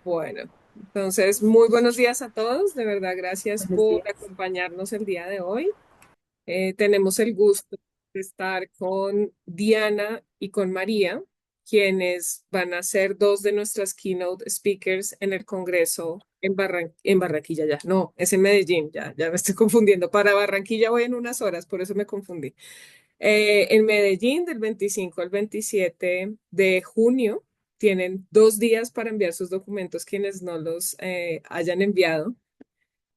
Bueno, entonces, muy buenos días a todos. De verdad, gracias Buenos por días. acompañarnos el día de hoy. Tenemos el gusto de estar con Diana y con María, quienes van a ser dos de nuestras keynote speakers en el Congreso en Barranquilla ya. No, es en Medellín, ya me estoy confundiendo. Para Barranquilla voy en unas horas, por eso me confundí. En Medellín, del 25 al 27 de junio, tienen 2 días para enviar sus documentos quienes no los hayan enviado.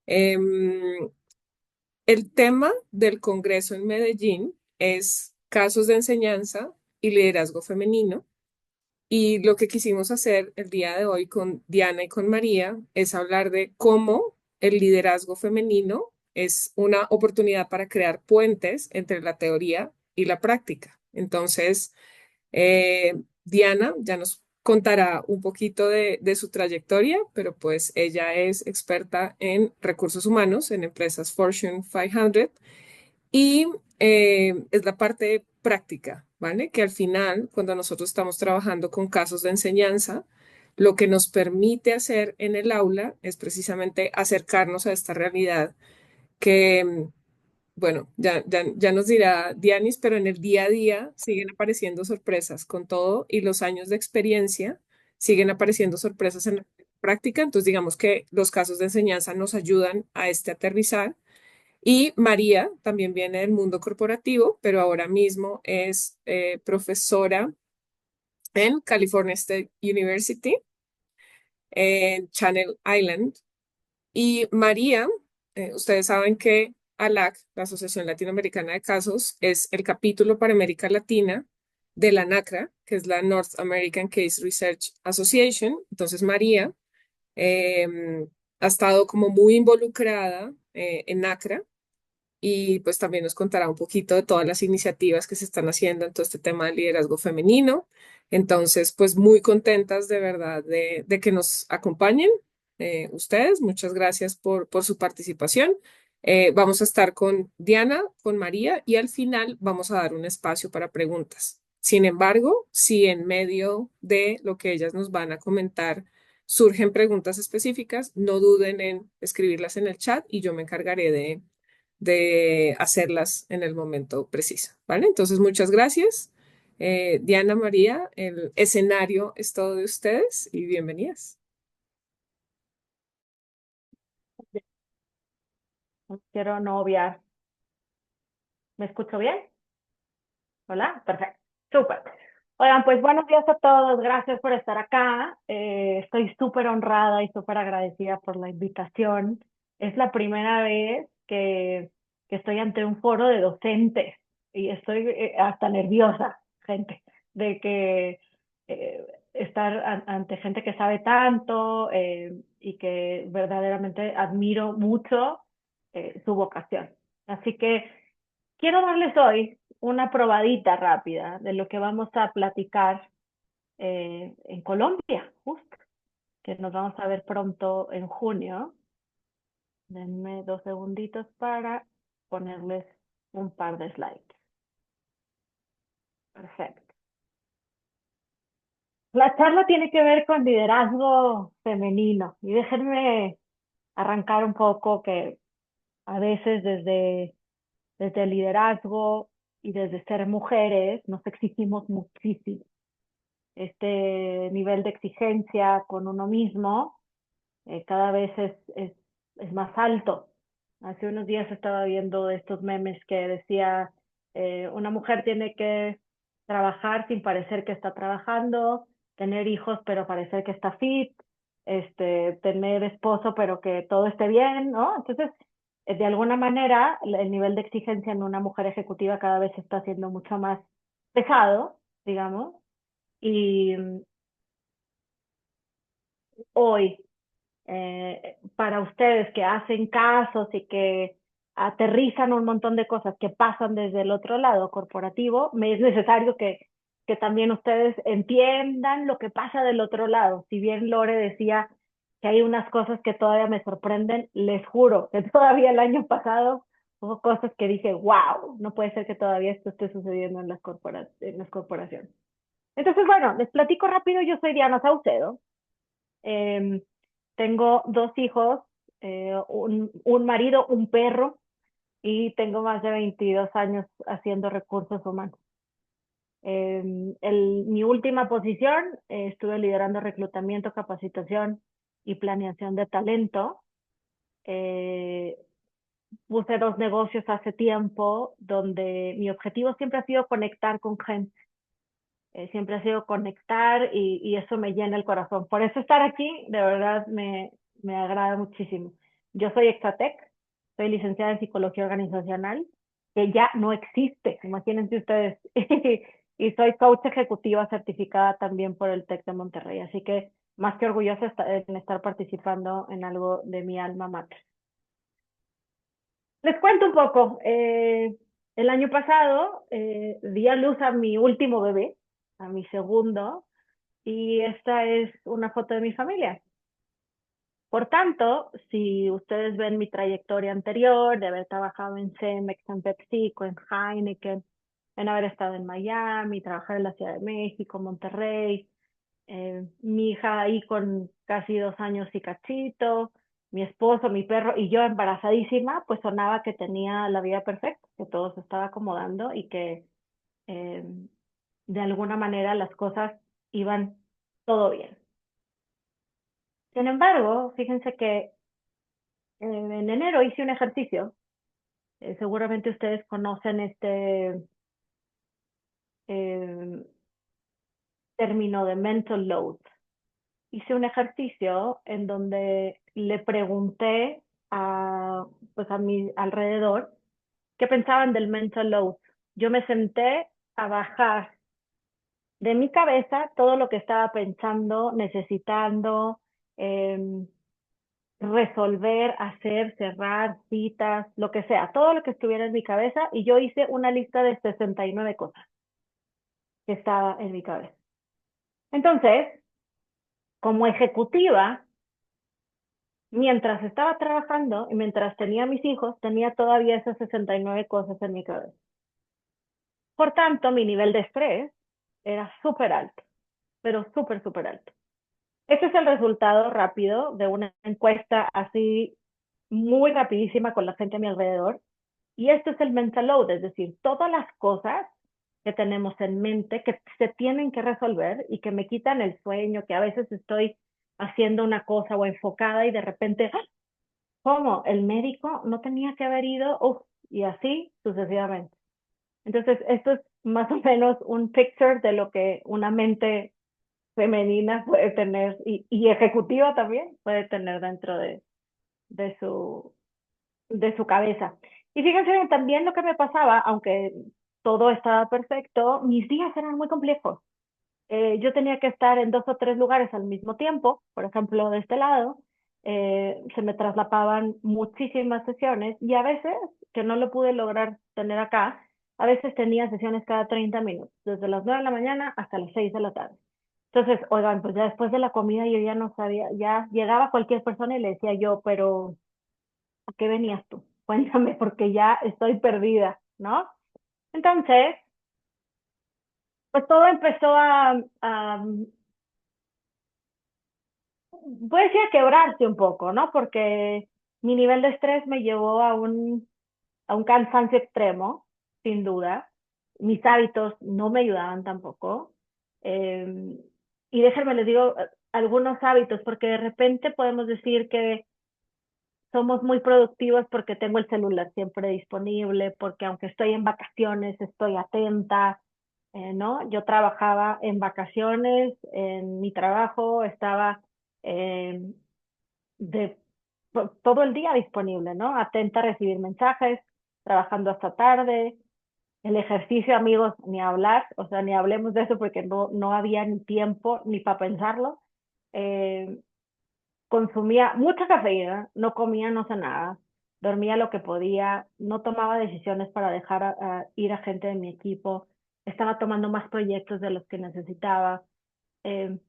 Em, el tema del Congreso en Medellín es casos de enseñanza y liderazgo femenino. Y lo que quisimos hacer el día de hoy con Diana y con María es hablar de cómo el liderazgo femenino es una oportunidad para crear puentes entre la teoría y la práctica. Entonces, Diana ya nos contará un poquito de su trayectoria, pero pues ella es experta en recursos humanos en empresas Fortune 500 y es la parte práctica, ¿vale? Que al final, cuando nosotros estamos trabajando con casos de enseñanza, lo que nos permite hacer en el aula es precisamente acercarnos a esta realidad que, bueno, ya nos dirá Dianis, pero en el día a día siguen apareciendo sorpresas con todo y los años de experiencia siguen apareciendo sorpresas en la práctica. Entonces, digamos que los casos de enseñanza nos ayudan a este aterrizar y María también viene del mundo corporativo, pero ahora mismo es profesora en California State University, en Channel Island. Y María, ustedes saben que ALAC, la Asociación Latinoamericana de Casos, es el capítulo para América Latina de la NACRA, que es la North American Case Research Association. Entonces, María ha estado como muy involucrada en NACRA y pues también nos contará un poquito de todas las iniciativas que se están haciendo en todo este tema de liderazgo femenino. Entonces, pues muy contentas de verdad de que nos acompañen ustedes. Muchas gracias por su participación. Vamos a estar con Diana, con María y al final vamos a dar un espacio para preguntas. Sin embargo, si en medio de lo que ellas nos van a comentar surgen preguntas específicas, no duden en escribirlas en el chat y yo me encargaré de hacerlas en el momento preciso, ¿vale? Entonces, muchas gracias. Diana, María, el escenario es todo de ustedes y bienvenidas. No quiero no obviar. ¿Me escucho bien? Hola, perfecto. Súper. Oigan, pues buenos días a todos. Gracias por estar acá. Estoy súper honrada y súper agradecida por la invitación. Es la primera vez que estoy ante un foro de docentes y estoy hasta nerviosa, gente, de que eh, estar ante gente que sabe tanto y que verdaderamente admiro mucho su vocación. Así que quiero darles hoy una probadita rápida de lo que vamos a platicar en Colombia, justo, que nos vamos a ver pronto en junio. Denme 2 segunditos para ponerles un par de slides. Perfecto. La charla tiene que ver con liderazgo femenino y déjenme arrancar un poco que a veces desde el liderazgo y desde ser mujeres nos exigimos muchísimo. Este nivel de exigencia con uno mismo cada vez es más alto. Hace unos días estaba viendo estos memes que decía, una mujer tiene que trabajar sin parecer que está trabajando, tener hijos pero parecer que está fit, tener esposo pero que todo esté bien, ¿no? Entonces, de alguna manera, el nivel de exigencia en una mujer ejecutiva cada vez está siendo mucho más pesado, digamos, y hoy para ustedes que hacen casos y que aterrizan un montón de cosas que pasan desde el otro lado corporativo, me es necesario que también ustedes entiendan lo que pasa del otro lado. Si bien Lore decía que hay unas cosas que todavía me sorprenden, les juro que todavía el año pasado hubo cosas que dije, wow, no puede ser que todavía esto esté sucediendo en en las corporaciones. Entonces, bueno, les platico rápido, yo soy Diana Saucedo, Em, Tengo dos hijos, un marido, un perro, y tengo más de 22 años haciendo recursos humanos. Mi última posición, estuve liderando reclutamiento, capacitación y planeación de talento. Eh, Puse dos negocios hace tiempo donde mi objetivo siempre ha sido conectar con gente, siempre ha sido conectar y eso me llena el corazón. Por eso estar aquí, de verdad, me agrada muchísimo. Yo soy Exatec, soy licenciada en psicología organizacional, que ya no existe, imagínense ustedes. Y soy coach ejecutiva certificada también por el TEC de Monterrey. Así que más que orgullosa en estar participando en algo de mi alma mater. Les cuento un poco. El año pasado di a luz a mi último bebé, a mi segundo, y esta es una foto de mi familia. Por tanto, si ustedes ven mi trayectoria anterior, de haber trabajado en Cemex, en PepsiCo, en Heineken, en haber estado en Miami, trabajar en la Ciudad de México, Monterrey, mi hija ahí con casi 2 años y cachito, mi esposo, mi perro y yo embarazadísima, pues sonaba que tenía la vida perfecta, que todo se estaba acomodando y que eh, de alguna manera las cosas iban todo bien. Sin embargo, fíjense que en enero hice un ejercicio. Seguramente ustedes conocen este eh, término de mental load. Hice un ejercicio en donde le pregunté a, pues a mi alrededor qué pensaban del mental load. Yo me senté a bajar de mi cabeza todo lo que estaba pensando, necesitando, eh, resolver, hacer, cerrar, citas, lo que sea, todo lo que estuviera en mi cabeza, y yo hice una lista de 69 cosas que estaba en mi cabeza. Entonces, como ejecutiva, mientras estaba trabajando y mientras tenía mis hijos, tenía todavía esas 69 cosas en mi cabeza. Por tanto, mi nivel de estrés era súper alto, pero súper, súper alto. Ese es el resultado rápido de una encuesta así muy rapidísima con la gente a mi alrededor. Y esto es el mental load, es decir, todas las cosas que tenemos en mente que se tienen que resolver y que me quitan el sueño, que a veces estoy haciendo una cosa o enfocada y de repente, ¡ah! ¿Cómo? El médico no tenía que haber ido, uf, y así sucesivamente. Entonces, esto es más o menos un picture de lo que una mente femenina puede tener y ejecutiva también puede tener dentro de su, de su cabeza. Y fíjense también lo que me pasaba, aunque todo estaba perfecto, mis días eran muy complejos. Yo tenía que estar en 2 o 3 lugares al mismo tiempo, por ejemplo, de este lado, se me traslapaban muchísimas sesiones y a veces, que no lo pude lograr tener acá, a veces tenía sesiones cada 30 minutos, desde las 9 de la mañana hasta las 6 de la tarde. Entonces, oigan, pues ya después de la comida yo ya no sabía, ya llegaba cualquier persona y le decía yo, pero ¿a qué venías tú? Cuéntame, porque ya estoy perdida, ¿no? Entonces, pues todo empezó puede decir a quebrarse un poco, ¿no? Porque mi nivel de estrés me llevó a un cansancio extremo, sin duda. Mis hábitos no me ayudaban tampoco. Eh, y déjenme les digo algunos hábitos, porque de repente podemos decir que somos muy productivos porque tengo el celular siempre disponible, porque aunque estoy en vacaciones, estoy atenta, ¿no? Yo trabajaba en vacaciones, en mi trabajo estaba eh, de todo el día disponible, ¿no? Atenta a recibir mensajes, trabajando hasta tarde, el ejercicio, amigos, ni hablar, o sea, ni hablemos de eso porque no había ni tiempo ni para pensarlo. Eh, Consumía mucha cafeína, no comía, no cenaba, dormía lo que podía, no tomaba decisiones para dejar ir a gente de mi equipo, estaba tomando más proyectos de los que necesitaba.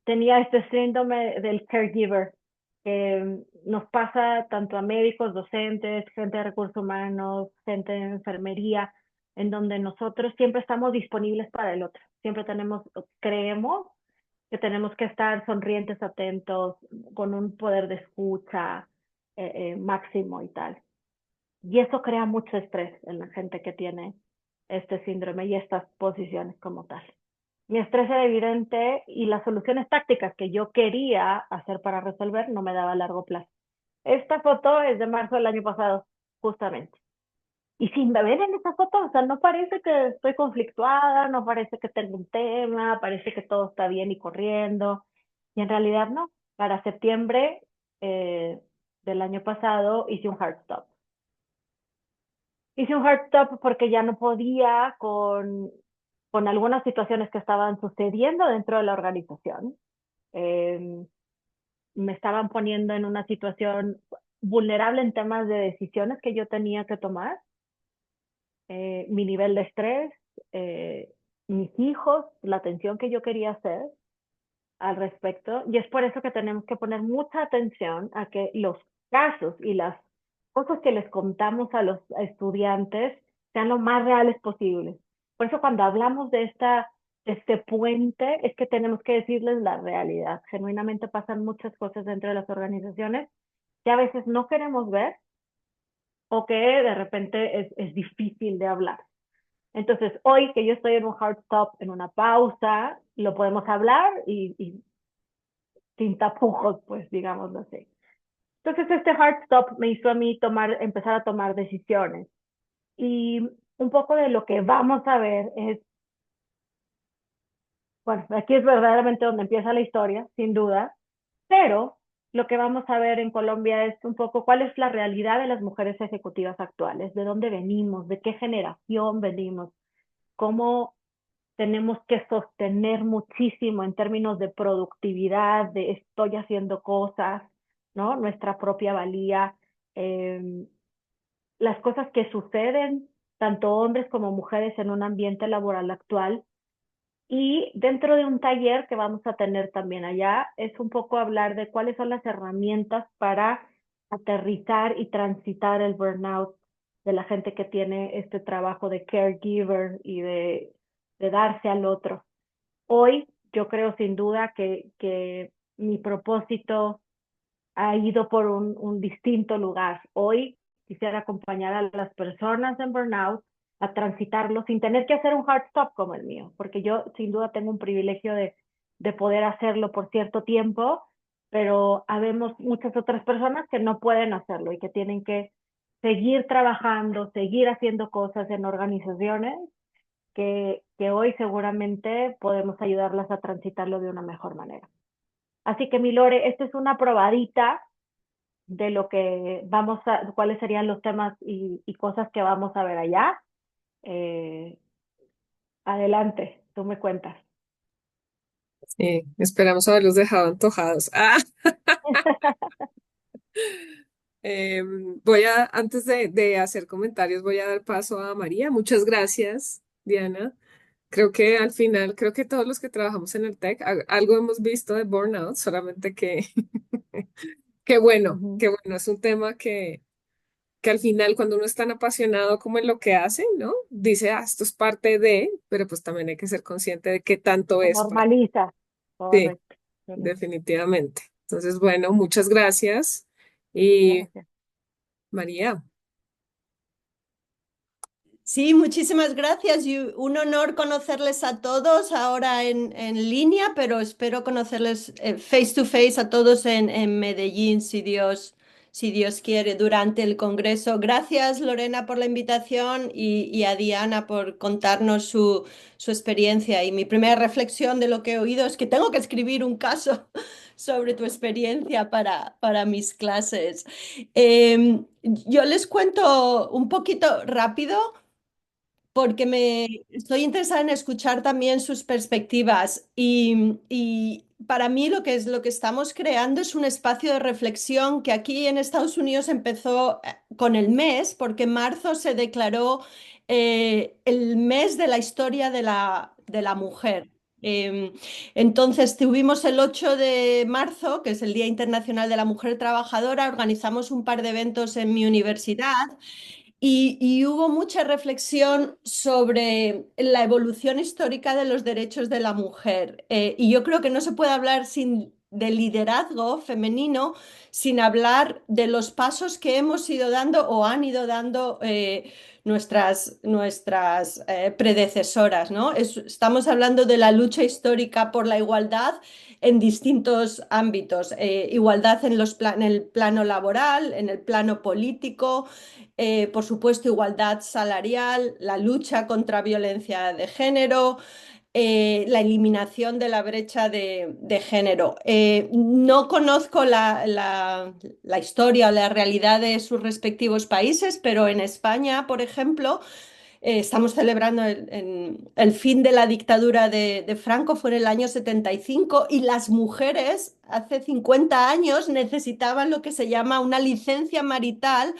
Tenía este síndrome del caregiver, que nos pasa tanto a médicos, docentes, gente de recursos humanos, gente de enfermería, en donde nosotros siempre estamos disponibles para el otro, siempre tenemos, creemos que tenemos que estar sonrientes, atentos, con un poder de escucha máximo y tal. Y eso crea mucho estrés en la gente que tiene este síndrome y estas posiciones como tal. Mi estrés era evidente y las soluciones tácticas que yo quería hacer para resolver no me daba a largo plazo. Esta foto es de marzo del año pasado, justamente. Y sin beber en esa foto, o sea, no parece que estoy conflictuada, no parece que tengo un tema, parece que todo está bien y corriendo. Y en realidad no. Para septiembre eh, del año pasado hice un hard stop. Hice un hard stop porque ya no podía con algunas situaciones que estaban sucediendo dentro de la organización. Eh, Me estaban poniendo en una situación vulnerable en temas de decisiones que yo tenía que tomar, mi nivel de estrés, eh, mis hijos, la atención que yo quería hacer al respecto. Y es por eso que tenemos que poner mucha atención a que los casos y las cosas que les contamos a los estudiantes sean lo más reales posibles. Por eso cuando hablamos de este puente, es que tenemos que decirles la realidad. Genuinamente pasan muchas cosas dentro de las organizaciones que a veces no queremos ver o que de repente es difícil de hablar. Entonces, hoy que yo estoy en un hard stop, en una pausa, lo podemos hablar y sin tapujos, pues, digámoslo así. Entonces, este hard stop me hizo a mí empezar a tomar decisiones. Y un poco de lo que vamos a ver es, bueno, aquí es verdaderamente donde empieza la historia, sin duda, pero lo que vamos a ver en Colombia es un poco cuál es la realidad de las mujeres ejecutivas actuales, de dónde venimos, de qué generación venimos, cómo tenemos que sostener muchísimo en términos de productividad, de estoy haciendo cosas, ¿no? Nuestra propia valía, eh, las cosas que suceden, tanto hombres como mujeres en un ambiente laboral actual. Y dentro de un taller que vamos a tener también allá, es un poco hablar de cuáles son las herramientas para aterrizar y transitar el burnout de la gente que tiene este trabajo de caregiver y de darse al otro. Hoy yo creo sin duda que mi propósito ha ido por un distinto lugar. Hoy quisiera acompañar a las personas en burnout a transitarlo sin tener que hacer un hard stop como el mío, porque yo sin duda tengo un privilegio de poder hacerlo por cierto tiempo, pero habemos muchas otras personas que no pueden hacerlo y que tienen que seguir trabajando, seguir haciendo cosas en organizaciones que hoy seguramente podemos ayudarlas a transitarlo de una mejor manera. Así que, mi Lore, esta es una probadita de lo que cuáles serían los temas y cosas que vamos a ver allá. Eh, Adelante, tú me cuentas. Sí, esperamos haberlos dejado antojados. Ah, antes de hacer comentarios, voy a dar paso a María. Muchas gracias, Diana. Creo que al final, creo que todos los que trabajamos en el tech, algo hemos visto de burnout, solamente que, Ujú. qué bueno, es un tema que al final cuando uno es tan apasionado como en lo que hace, ¿no? Dice, ah, esto es parte de, pero pues también hay que ser consciente de qué tanto Se es parte. normaliza. Sí, Correcto. Excelente. definitivamente. Entonces, bueno, muchas gracias. Y Gracias. María, Sí, muchísimas gracias y un honor conocerles a todos ahora en línea, pero espero conocerles face to face a todos en Medellín, si Dios quiere, durante el Congreso. Gracias, Lorena, por la invitación y a Diana por contarnos su experiencia. Y mi primera reflexión de lo que he oído es que tengo que escribir un caso sobre tu experiencia para mis clases. Yo les cuento un poquito rápido porque me estoy interesada en escuchar también sus perspectivas y para mí lo que estamos creando es un espacio de reflexión que aquí en Estados Unidos empezó con el mes, porque en marzo se declaró el mes de la historia de la mujer. Entonces tuvimos el 8 de marzo, que es el Día Internacional de la Mujer Trabajadora, organizamos un par de eventos en mi universidad y hubo mucha reflexión sobre la evolución histórica de los derechos de la mujer. Y yo creo que no se puede hablar de liderazgo femenino sin hablar de los pasos que hemos ido dando o han ido dando nuestras predecesoras, ¿no? Estamos hablando de la lucha histórica por la igualdad en distintos ámbitos. Igualdad en el plano laboral, en el plano político, por supuesto, igualdad salarial, la lucha contra violencia de género, la eliminación de la brecha de género. No conozco la historia o la realidad de sus respectivos países, pero en España, por ejemplo, estamos celebrando el fin de la dictadura de Franco, fue en el año 75, y las mujeres hace 50 años necesitaban lo que se llama una licencia marital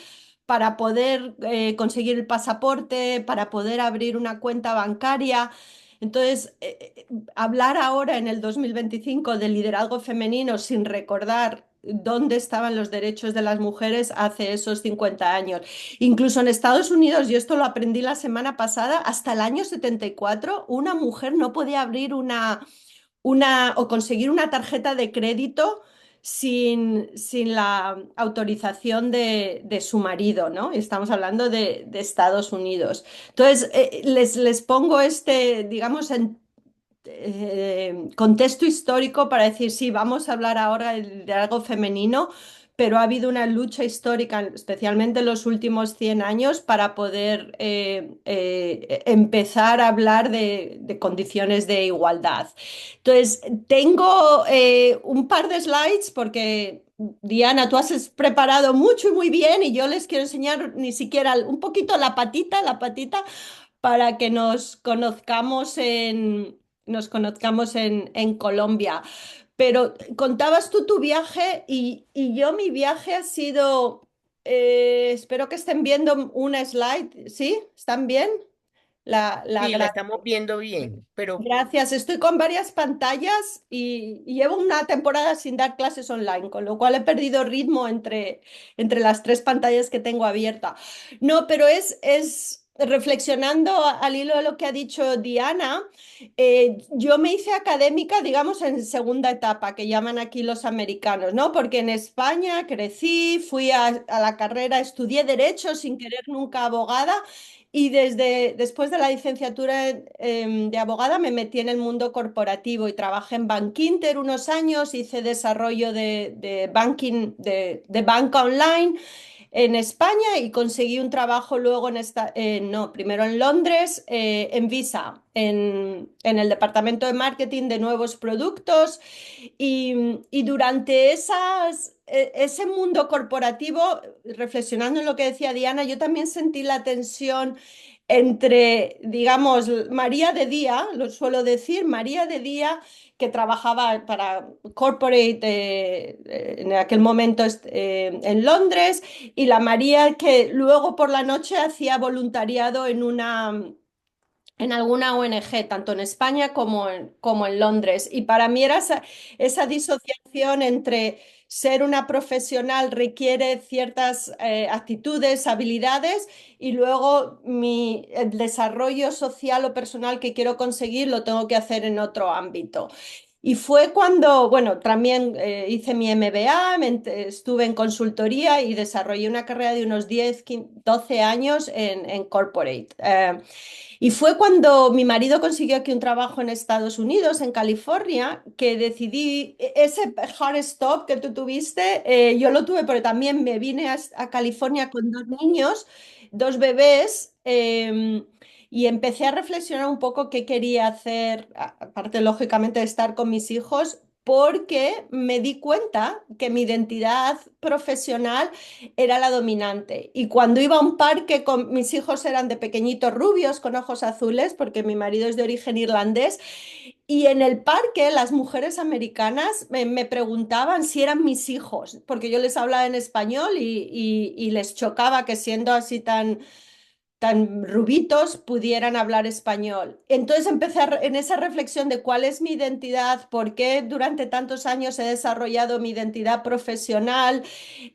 para poder conseguir el pasaporte, para poder abrir una cuenta bancaria. Entonces, hablar ahora en el 2025 de liderazgo femenino sin recordar dónde estaban los derechos de las mujeres hace esos 50 años. Incluso en Estados Unidos, yo esto lo aprendí la semana pasada, hasta el año 74 una mujer no podía abrir o conseguir una tarjeta de crédito sin la autorización de su marido, ¿no? Estamos hablando de Estados Unidos. Entonces, les pongo digamos, contexto histórico para decir, sí, vamos a hablar ahora de algo femenino, pero ha habido una lucha histórica, especialmente en los últimos 100 años, para poder empezar a hablar de condiciones de igualdad. Entonces, tengo un par de slides porque, Diana, tú has preparado mucho y muy bien y yo les quiero enseñar ni siquiera un poquito la patita para que nos conozcamos en Colombia. Pero contabas tú tu viaje y yo mi viaje ha sido, espero que estén viendo una slide, ¿sí? ¿Están bien? La Sí, la estamos viendo bien, pero Gracias, estoy con varias pantallas y llevo una temporada sin dar clases online, con lo cual he perdido ritmo entre las tres pantallas que tengo abierta. No, pero es reflexionando al hilo de lo que ha dicho Diana, yo me hice académica, digamos, en segunda etapa, que llaman aquí los americanos, ¿no? Porque en España crecí, fui a la carrera, estudié derecho sin querer nunca abogada. Y después de la licenciatura de abogada me metí en el mundo corporativo y trabajé en Bankinter unos años, hice desarrollo de banking, de banca online en España y conseguí un trabajo luego no, primero en Londres, en Visa, en el departamento de marketing de nuevos productos y durante ese mundo corporativo, reflexionando en lo que decía Diana, yo también sentí la tensión entre, digamos, María de día, lo suelo decir, María de día que trabajaba para corporate en aquel momento en Londres y la María que luego por la noche hacía voluntariado en alguna ONG, tanto en España como en Londres. Y para mí era esa disociación entre ser una profesional requiere ciertas actitudes, habilidades, y luego el desarrollo social o personal que quiero conseguir lo tengo que hacer en otro ámbito. Y fue cuando, bueno, también hice mi MBA, estuve en consultoría y desarrollé una carrera de unos 10, 15, 12 años en corporate. Y fue cuando mi marido consiguió aquí un trabajo en Estados Unidos, en California, que decidí, ese hard stop que tú tuviste, yo lo tuve, pero también me vine a California con dos niños, dos bebés, y empecé a reflexionar un poco qué quería hacer, aparte lógicamente de estar con mis hijos, porque me di cuenta que mi identidad profesional era la dominante. Y cuando iba a un parque con mis hijos eran de pequeñitos rubios con ojos azules, porque mi marido es de origen irlandés, y en el parque las mujeres americanas me preguntaban si eran mis hijos, porque yo les hablaba en español y les chocaba que siendo así tan rubitos pudieran hablar español. Entonces empecé en esa reflexión de cuál es mi identidad, por qué durante tantos años he desarrollado mi identidad profesional,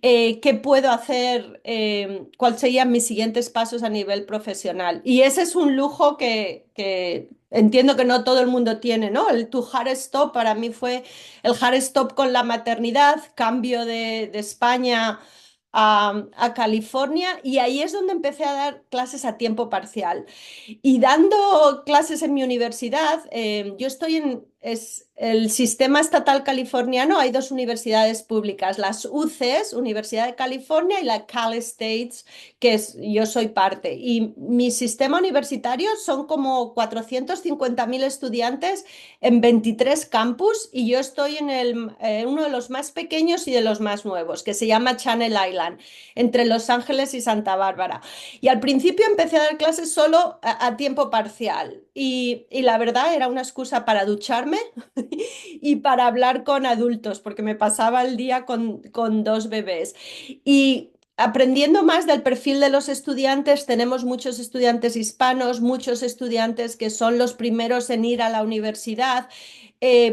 qué puedo hacer, cuáles serían mis siguientes pasos a nivel profesional. Y ese es un lujo que entiendo que no todo el mundo tiene, ¿no? El tu hard stop para mí fue el hard stop con la maternidad, cambio de España a California, y ahí es donde empecé a dar clases a tiempo parcial. Y dando clases en mi universidad, yo estoy es el sistema estatal californiano, hay dos universidades públicas, las UCES, Universidad de California, y la Cal States, yo soy parte. Y mi sistema universitario son como 450.000 estudiantes en 23 campus, y yo estoy en uno de los más pequeños y de los más nuevos, que se llama Channel Island, entre Los Ángeles y Santa Bárbara. Y al principio empecé a dar clases solo a tiempo parcial, y la verdad era una excusa para ducharme y para hablar con adultos, porque me pasaba el día con dos bebés. Y aprendiendo más del perfil de los estudiantes, tenemos muchos estudiantes hispanos, muchos estudiantes que son los primeros en ir a la universidad.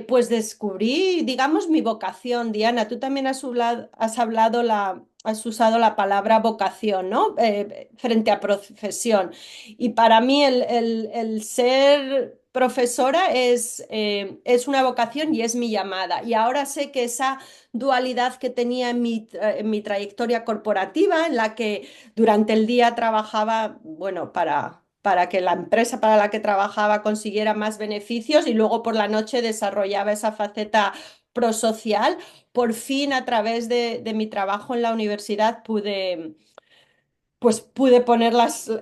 Pues descubrí, digamos, mi vocación. Diana, tú también has usado la palabra vocación, ¿no? Frente a profesión. Y para mí el ser profesora es una vocación y es mi llamada. Y ahora sé que esa dualidad que tenía en mi trayectoria corporativa, en la que durante el día trabajaba, bueno, para que la empresa para la que trabajaba consiguiera más beneficios, y luego por la noche desarrollaba esa faceta prosocial. Por fin, a través de mi trabajo en la universidad, pude poner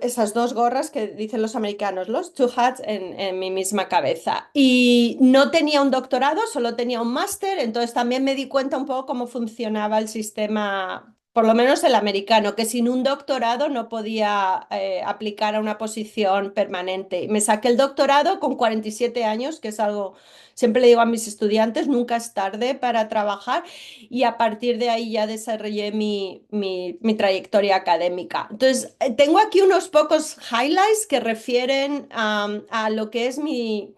esas dos gorras que dicen los americanos, los two hats, en mi misma cabeza. Y no tenía un doctorado, solo tenía un máster, entonces también me di cuenta un poco cómo funcionaba el sistema, por lo menos el americano, que sin un doctorado no podía aplicar a una posición permanente. Me saqué el doctorado con 47 años, que es algo, siempre le digo a mis estudiantes, nunca es tarde para trabajar, y a partir de ahí ya desarrollé mi trayectoria académica. Entonces, tengo aquí unos pocos highlights que refieren a lo que es mi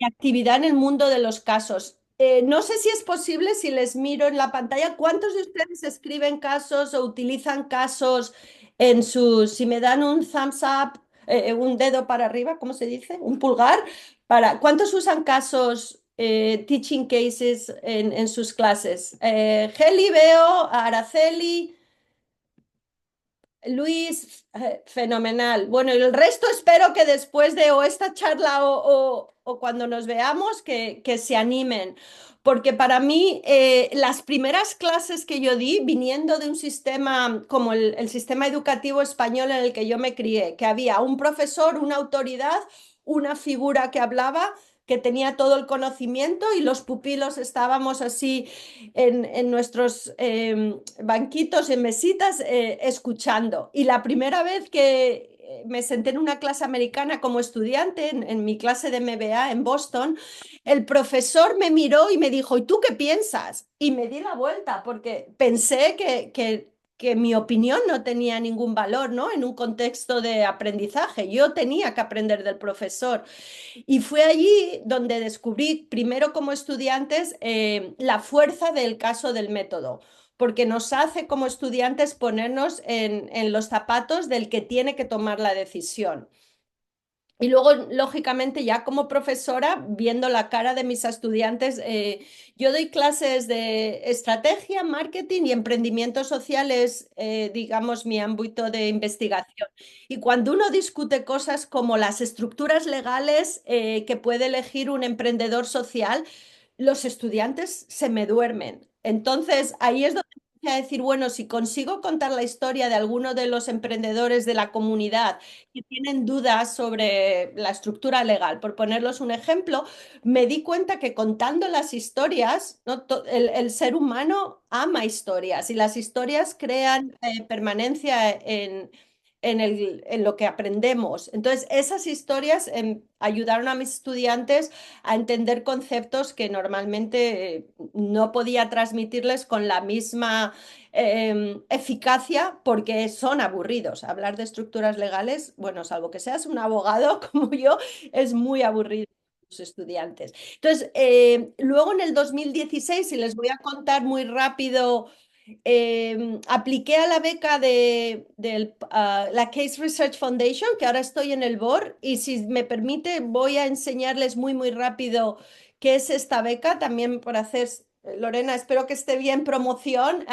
actividad en el mundo de los casos. No sé si es posible, si les miro en la pantalla, ¿cuántos de ustedes escriben casos o utilizan casos si me dan un thumbs up, un dedo para arriba, ¿cómo se dice? Un pulgar, ¿cuántos usan casos, teaching cases en sus clases? Heli, veo, Araceli, Luis, fenomenal. Bueno, y el resto espero que después de o esta charla o cuando nos veamos, que se animen. Porque para mí, las primeras clases que yo di, viniendo de un sistema como el sistema educativo español en el que yo me crié, que había un profesor, una autoridad, una figura que hablaba, que tenía todo el conocimiento, y los pupilos estábamos así en nuestros banquitos, en mesitas, escuchando. Y la primera vez que me senté en una clase americana como estudiante, en mi clase de MBA en Boston, el profesor me miró y me dijo, ¿y tú qué piensas? Y me di la vuelta porque pensé que mi opinión no tenía ningún valor, ¿no? En un contexto de aprendizaje. Yo tenía que aprender del profesor. Y fue allí donde descubrí, primero como estudiantes, la fuerza del caso del método, porque nos hace como estudiantes ponernos en los zapatos del que tiene que tomar la decisión. Y luego, lógicamente, ya como profesora, viendo la cara de mis estudiantes, yo doy clases de estrategia, marketing y emprendimiento social, es, digamos, mi ámbito de investigación. Y cuando uno discute cosas como las estructuras legales que puede elegir un emprendedor social, los estudiantes se me duermen. Entonces, ahí es donde empecé a decir, bueno, si consigo contar la historia de alguno de los emprendedores de la comunidad que tienen dudas sobre la estructura legal, por ponerlos un ejemplo, me di cuenta que contando las historias, ¿no? El ser humano ama historias, y las historias crean permanencia en lo que aprendemos. Entonces, esas historias ayudaron a mis estudiantes a entender conceptos que normalmente no podía transmitirles con la misma eficacia porque son aburridos. Hablar de estructuras legales, bueno, salvo que seas un abogado como yo, es muy aburrido los estudiantes. Entonces, luego en el 2016, y les voy a contar muy rápido, apliqué a la beca de la Case Research Foundation, que ahora estoy en el board, y si me permite voy a enseñarles muy, muy rápido qué es esta beca, también por hacer, Lorena, espero que esté bien promoción.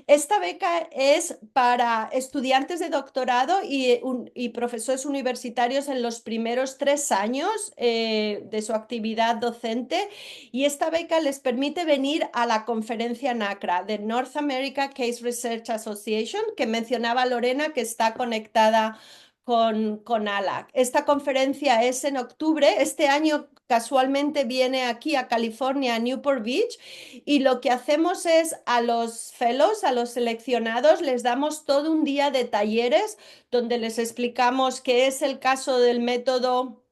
Esta beca es para estudiantes de doctorado y profesores universitarios en los primeros 3 años de su actividad docente, y esta beca les permite venir a la conferencia NACRA, de North America Case Research Association, que mencionaba Lorena, que está conectada con ALAC. Esta conferencia es en octubre. Este año casualmente viene aquí a California, a Newport Beach, y lo que hacemos es a los fellows, a los seleccionados, les damos todo un día de talleres donde les explicamos qué es el caso del método,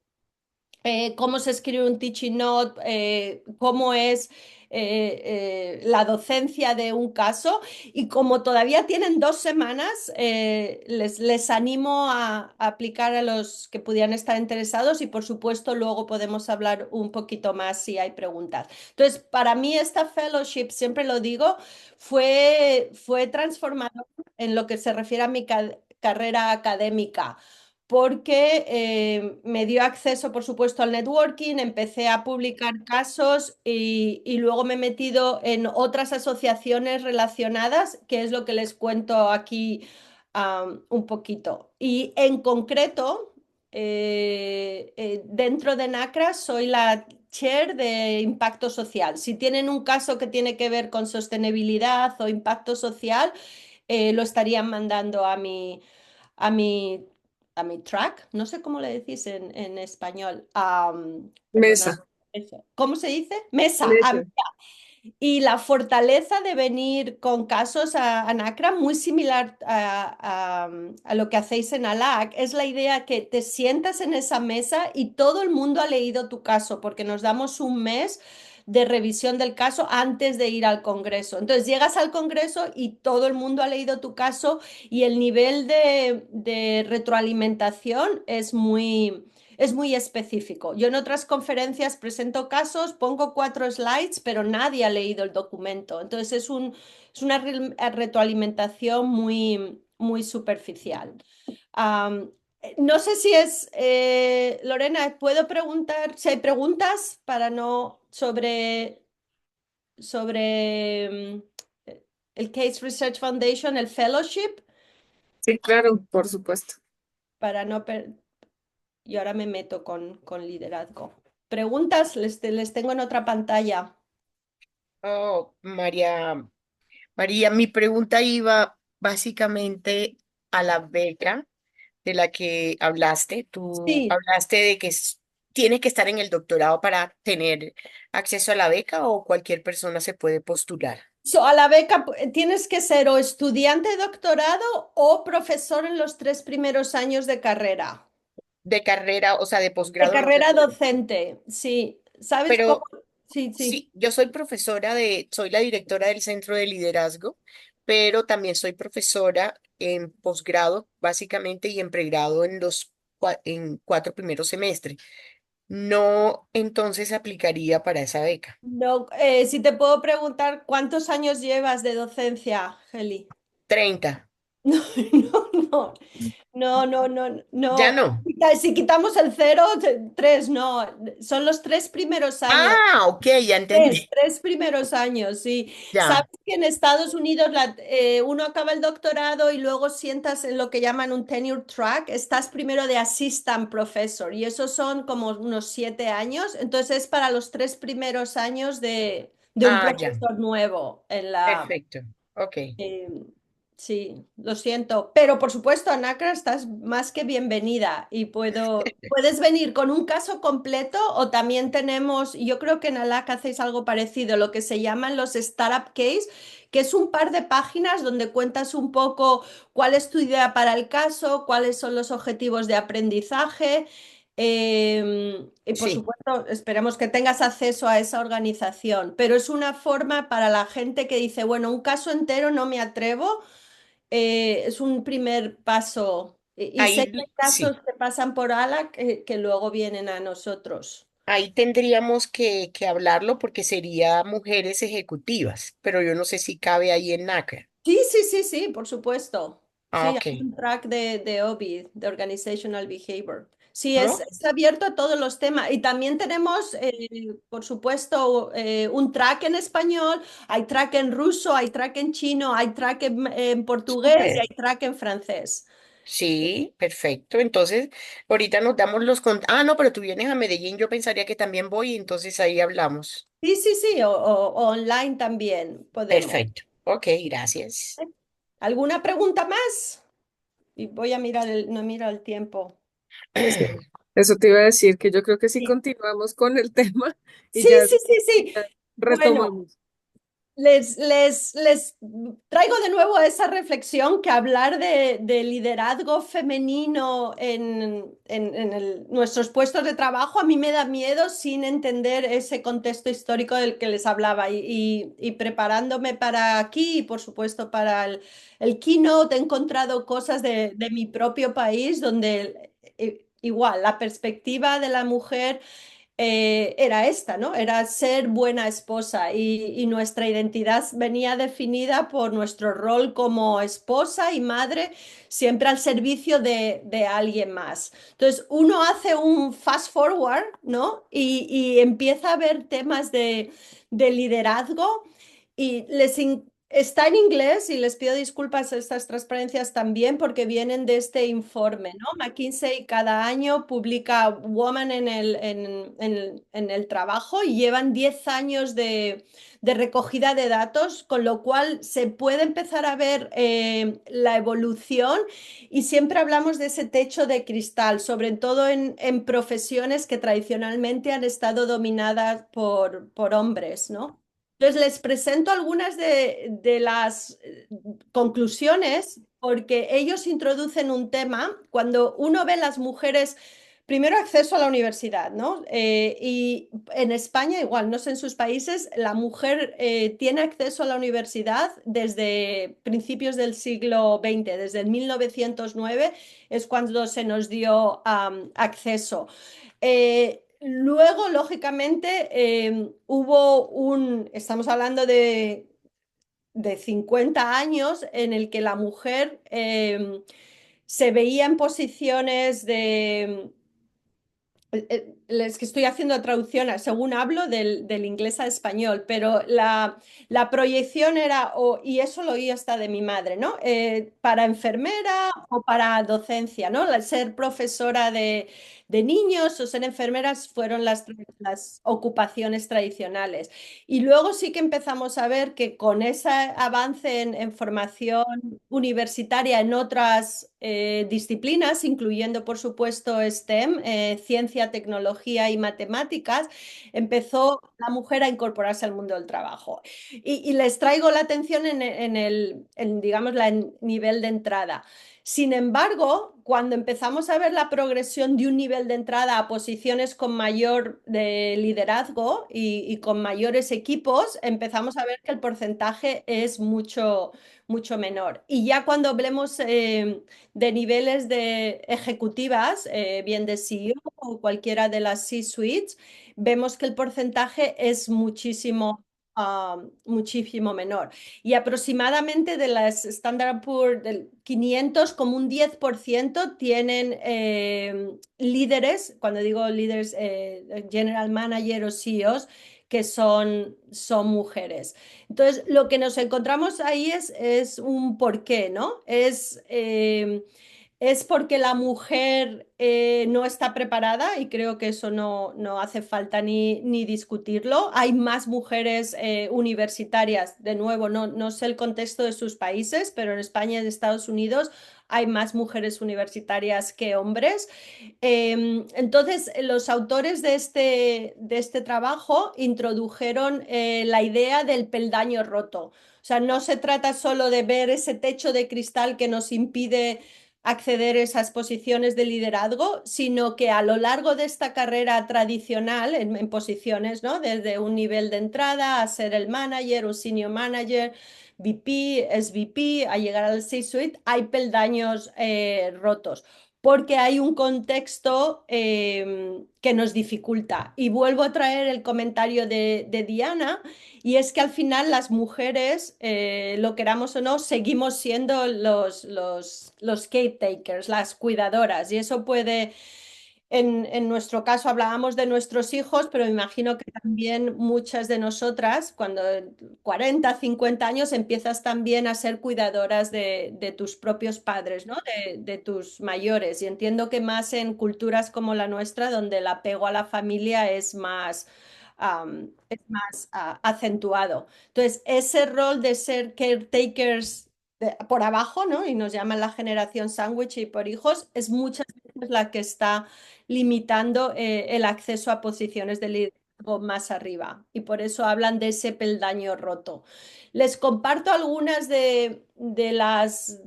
cómo se escribe un teaching note, cómo es la docencia de un caso. Y como todavía tienen 2 semanas, les animo a aplicar a los que pudieran estar interesados, y por supuesto luego podemos hablar un poquito más si hay preguntas. Entonces, para mí esta fellowship, siempre lo digo, fue transformador en lo que se refiere a mi carrera académica, porque me dio acceso, por supuesto, al networking, empecé a publicar casos y luego me he metido en otras asociaciones relacionadas, que es lo que les cuento aquí un poquito. Y en concreto, dentro de NACRA soy la chair de impacto social. Si tienen un caso que tiene que ver con sostenibilidad o impacto social, lo estarían mandando a mi, a mi track, no sé cómo le decís en español. Perdona, Mesa, eso. ¿Cómo se dice? Mesa. mesa. Y la fortaleza de venir con casos a NACRA, muy similar a lo que hacéis en ALAC, es la idea que te sientas en esa mesa y todo el mundo ha leído tu caso, porque nos damos un mes de revisión del caso antes de ir al Congreso. Entonces llegas al Congreso y todo el mundo ha leído tu caso, y el nivel de retroalimentación es muy específico. Yo en otras conferencias presento casos, pongo 4 slides, pero nadie ha leído el documento. Entonces es una retroalimentación muy, muy superficial. Am, no sé si es, Lorena, ¿puedo preguntar si hay preguntas para no sobre el Case Research Foundation, el fellowship, Sí, claro, por supuesto. para no y ahora me meto con liderazgo. Preguntas, les tengo en otra pantalla. Oh, María, mi pregunta iba básicamente a la beca de la que hablaste. Tú Sí, hablaste de que tienes que estar en el doctorado para tener acceso a la beca o cualquier persona se puede postular. a la beca tienes que ser o estudiante de doctorado o profesor en los 3 primeros años de carrera. De carrera, o sea, de De posgrado no se carrera puede. docente, sí. ¿Sabes cómo? Pero Sí, sí. sí, yo soy soy la directora del Centro de Liderazgo, pero también soy profesora en posgrado, básicamente, y en pregrado en en 4 primeros semestres. No, entonces aplicaría para esa beca. No, si te puedo preguntar, ¿cuántos años llevas de docencia, Heli? 30. No, no, no, no, no, Ya no. no. Si quitamos el cero, 3, no. Son los 3 primeros años. Ah, ok, ya Tres, entendí. 3 primeros años, sí. Sabes Ya. que en Estados Unidos uno acaba el doctorado y luego sientas en lo que llaman un tenure track. Estás primero de assistant professor y esos son como unos 7 años. Entonces es para los 3 primeros años de un Ah, ya. profesor nuevo en la. Perfecto. Ok. eh, Sí, lo siento, pero por supuesto, Anacra, estás más que bienvenida y puedes venir con un caso completo o también tenemos, yo creo que en ALAC hacéis algo parecido, lo que se llaman los Startup Case, que es un par de páginas donde cuentas un poco cuál es tu idea para el caso, cuáles son los objetivos de aprendizaje. Y por Sí, supuesto, esperemos que tengas acceso a esa organización, pero es una forma para la gente que dice, bueno, un caso entero no me atrevo, es un primer paso. Y sé que ahí hay sí. casos que pasan por ALA que luego vienen a nosotros. Ahí tendríamos que hablarlo porque sería mujeres ejecutivas, pero yo no sé si cabe ahí en NACA. Sí, sí, sí, sí, por supuesto. Ah, Sí, ok. hay un track de OBI, de Organizational Behavior. Sí, ¿No? es abierto a todos los temas. Y también tenemos, por supuesto, un track en español, hay track en ruso, hay track en chino, hay track en portugués y Súper. hay track en francés. Sí, perfecto. Entonces, ahorita nos damos los Ah, no, pero tú vienes a Medellín, yo pensaría que también voy, entonces ahí hablamos. Sí, sí, sí, o online también podemos. Perfecto. Ok, gracias. ¿Alguna pregunta más? Y voy a mirar no miro el tiempo. Sí, eso te iba a decir, que yo creo que si Sí, continuamos con el tema y sí, ya, sí, sí, sí. ya Bueno, retomamos. les traigo de nuevo esa reflexión que hablar de liderazgo femenino en nuestros puestos de trabajo a mí me da miedo sin entender ese contexto histórico del que les hablaba y preparándome para aquí y por supuesto para el keynote he encontrado cosas de mi propio país donde igual la perspectiva de la mujer era esta, ¿no? Era ser buena esposa y nuestra identidad venía definida por nuestro rol como esposa y madre, siempre al servicio de alguien más. Entonces, uno hace un fast forward, ¿no? Y empieza a ver temas de liderazgo y está en inglés y les pido disculpas a estas transparencias también porque vienen de este informe, ¿no? McKinsey cada año publica Woman en el trabajo y llevan 10 años de recogida de datos, con lo cual se puede empezar a ver la evolución y siempre hablamos de ese techo de cristal, sobre todo en profesiones que tradicionalmente han estado dominadas por hombres, ¿no? Entonces les presento algunas de las conclusiones porque ellos introducen un tema cuando uno ve las mujeres, primero acceso a la universidad, ¿no? Y en España igual, no sé en sus países, la mujer tiene acceso a la universidad desde principios del siglo XX, desde el 1909 es cuando se nos dio acceso. Luego, lógicamente, estamos hablando de 50 años en el que la mujer se veía en posiciones es que estoy haciendo traducción según hablo del inglés a español, pero la proyección era, y eso lo oí hasta de mi madre, ¿no? Para enfermera o para docencia, ¿no? Ser profesora de niños o ser enfermeras fueron las ocupaciones tradicionales. Y luego sí que empezamos a ver que con ese avance en formación universitaria en otras disciplinas, incluyendo por supuesto STEM, ciencia, tecnología y matemáticas, empezó la mujer a incorporarse al mundo del trabajo. Y les traigo la atención digamos, el nivel de entrada. Sin embargo, cuando empezamos a ver la progresión de un nivel de entrada a posiciones con mayor de liderazgo y con mayores equipos, empezamos a ver que el porcentaje es mucho menor. Y ya cuando hablemos de niveles de ejecutivas, bien de CEO o cualquiera de las C-suites, vemos que el porcentaje es muchísimo menor. Y aproximadamente de las Standard Poor's del 500, como un 10% tienen líderes, cuando digo líderes, general manager o CEOs, que son mujeres. Entonces, lo que nos encontramos ahí es un porqué, ¿no? es porque la mujer no está preparada y creo que eso no hace falta ni discutirlo. Hay más mujeres universitarias, de nuevo, no sé el contexto de sus países, pero en España y en Estados Unidos hay más mujeres universitarias que hombres. Entonces, los autores de este trabajo introdujeron la idea del peldaño roto. O sea, no se trata solo de ver ese techo de cristal que nos impide acceder a esas posiciones de liderazgo, sino que a lo largo de esta carrera tradicional en posiciones, ¿no? Desde un nivel de entrada a ser el manager, un senior manager, VP, SVP, a llegar al C-suite, hay peldaños rotos porque hay un contexto que nos dificulta. Y vuelvo a traer el comentario de Diana, y es que al final las mujeres, lo queramos o no, seguimos siendo los caretakers, las cuidadoras, y eso puede en nuestro caso hablábamos de nuestros hijos, pero me imagino que también muchas de nosotras, cuando 40, 50 años, empiezas también a ser cuidadoras de tus propios padres, ¿no? De tus mayores. Y entiendo que más en culturas como la nuestra, donde el apego a la familia es más acentuado. Entonces, ese rol de ser caretakers por abajo, ¿no? Y nos llaman la generación sándwich y por hijos, es muchas veces la que está limitando el acceso a posiciones de liderazgo más arriba. Y por eso hablan de ese peldaño roto. Les comparto algunas de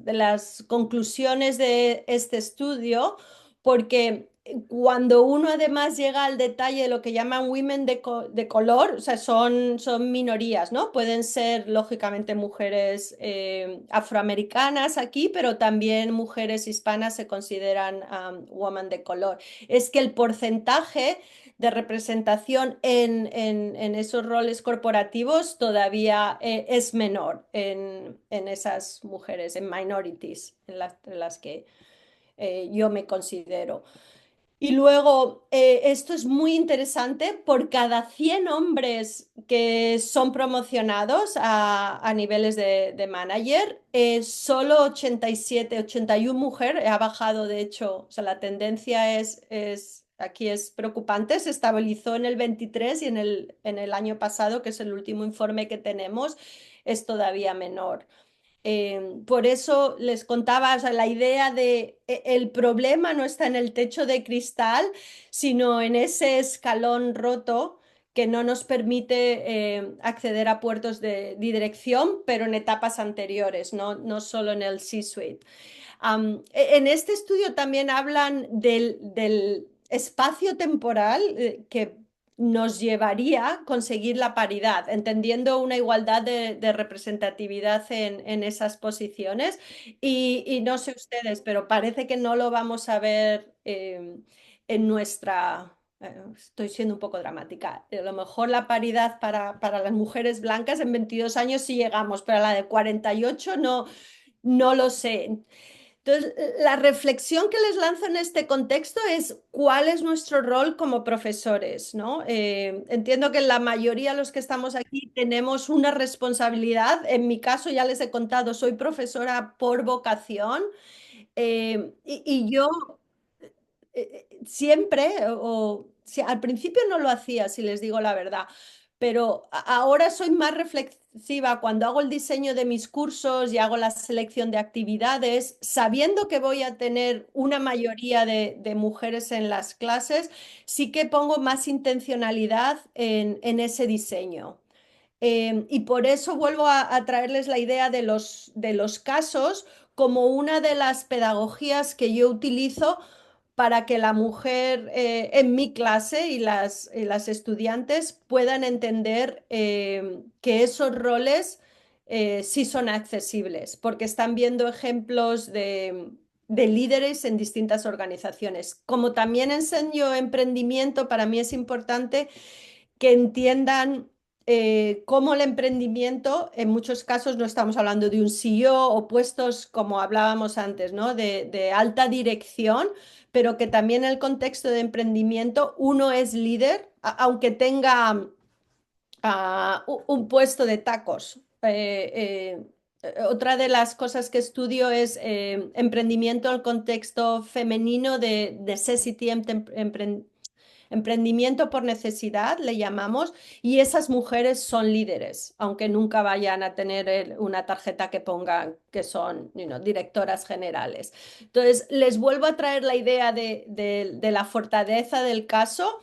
las conclusiones de este estudio, porque cuando uno además llega al detalle de lo que llaman women de color, o sea, son minorías, ¿no? Pueden ser, lógicamente, mujeres afroamericanas aquí, pero también mujeres hispanas se consideran women de color. Es que el porcentaje de representación en esos roles corporativos todavía es menor en esas mujeres, en minorities, en las que yo me considero. Y luego, esto es muy interesante, por cada 100 hombres que son promocionados a niveles de manager, solo 87, 81 mujeres, ha bajado de hecho, o sea, la tendencia aquí es preocupante, se estabilizó en el 23 y en el año pasado, que es el último informe que tenemos, es todavía menor. Por eso les contaba, o sea, la idea de el problema no está en el techo de cristal, sino en ese escalón roto que no nos permite acceder a puertos de dirección, pero en etapas anteriores, no solo en el C-suite. En este estudio también hablan del espacio temporal que nos llevaría a conseguir la paridad, entendiendo una igualdad de representatividad en esas posiciones. Y no sé ustedes, pero parece que no lo vamos a ver en nuestra... Estoy siendo un poco dramática. A lo mejor la paridad para las mujeres blancas en 22 años sí llegamos, pero a la de 48 no lo sé. Entonces, la reflexión que les lanzo en este contexto es cuál es nuestro rol como profesores, ¿no? Entiendo que la mayoría de los que estamos aquí tenemos una responsabilidad. En mi caso, ya les he contado, soy profesora por vocación y yo siempre, al principio no lo hacía, si les digo la verdad, pero ahora soy más reflexiva cuando hago el diseño de mis cursos y hago la selección de actividades, sabiendo que voy a tener una mayoría de mujeres en las clases, sí que pongo más intencionalidad en ese diseño. Y por eso vuelvo a traerles la idea de los casos como una de las pedagogías que yo utilizo para que la mujer en mi clase y las estudiantes puedan entender que esos roles sí son accesibles, porque están viendo ejemplos de líderes en distintas organizaciones. Como también enseño emprendimiento, para mí es importante que entiendan cómo el emprendimiento, en muchos casos no estamos hablando de un CEO o puestos como hablábamos antes, ¿no? De alta dirección, pero que también en el contexto de emprendimiento uno es líder, aunque tenga un puesto de tacos. otra de las cosas que estudio es emprendimiento en el contexto femenino de necessity emprendimiento por necesidad, le llamamos, y esas mujeres son líderes, aunque nunca vayan a tener una tarjeta que ponga que son directoras generales. Entonces, les vuelvo a traer la idea de la fortaleza del caso.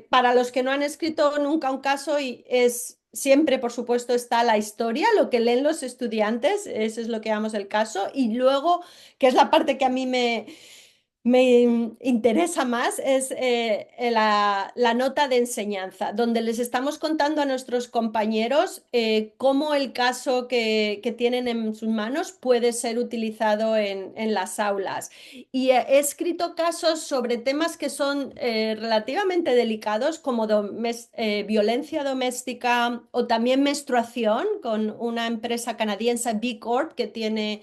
Para los que no han escrito nunca un caso, y es siempre, por supuesto, está la historia, lo que leen los estudiantes, eso es lo que llamamos el caso, y luego, que es la parte que a mí me interesa más es la nota de enseñanza, donde les estamos contando a nuestros compañeros cómo el caso que tienen en sus manos puede ser utilizado en las aulas. Y he escrito casos sobre temas que son relativamente delicados, como violencia doméstica o también menstruación, con una empresa canadiense, B Corp, que tiene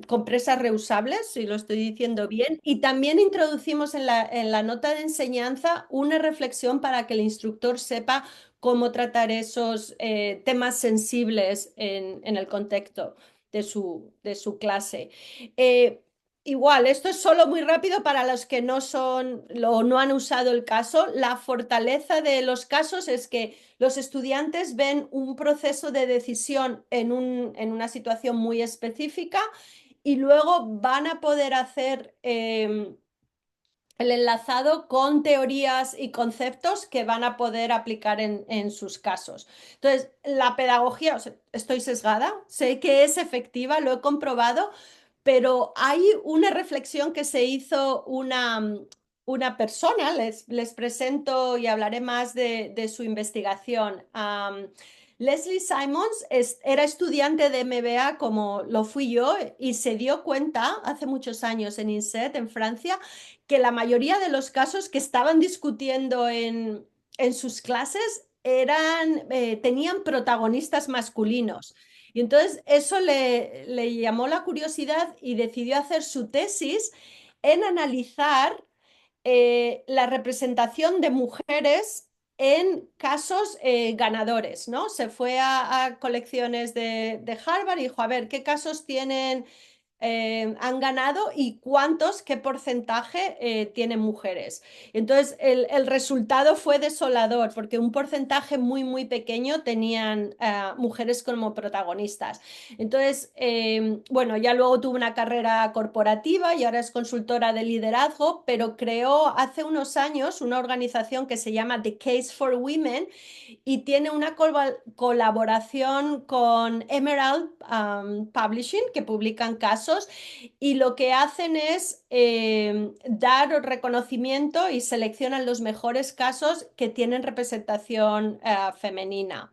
compresas reusables, si lo estoy diciendo bien, y también introducimos en la nota de enseñanza una reflexión para que el instructor sepa cómo tratar esos temas sensibles en el contexto de su clase. Eh, Igual, esto es solo muy rápido para los que no son o no han usado el caso. La fortaleza de los casos es que los estudiantes ven un proceso de decisión en una situación muy específica y luego van a poder hacer el enlazado con teorías y conceptos que van a poder aplicar en sus casos. Entonces, la pedagogía, o sea, estoy sesgada, sé que es efectiva, lo he comprobado, pero hay una reflexión que se hizo una persona, les presento y hablaré más de su investigación. Leslie Simons era estudiante de MBA como lo fui yo y se dio cuenta hace muchos años en INSET, en Francia, que la mayoría de los casos que estaban discutiendo en sus clases tenían protagonistas masculinos. Y entonces eso le llamó la curiosidad y decidió hacer su tesis en analizar la representación de mujeres en casos ganadores, ¿no? Se fue a colecciones de Harvard y dijo, a ver, ¿qué casos han ganado y qué porcentaje tienen mujeres? Entonces, el resultado fue desolador porque un porcentaje muy, muy pequeño tenían mujeres como protagonistas. Entonces, bueno, ya luego tuvo una carrera corporativa y ahora es consultora de liderazgo, pero creó hace unos años una organización que se llama The Case for Women y tiene una colaboración con Emerald Publishing, que publican casos, y lo que hacen es dar reconocimiento y seleccionan los mejores casos que tienen representación femenina.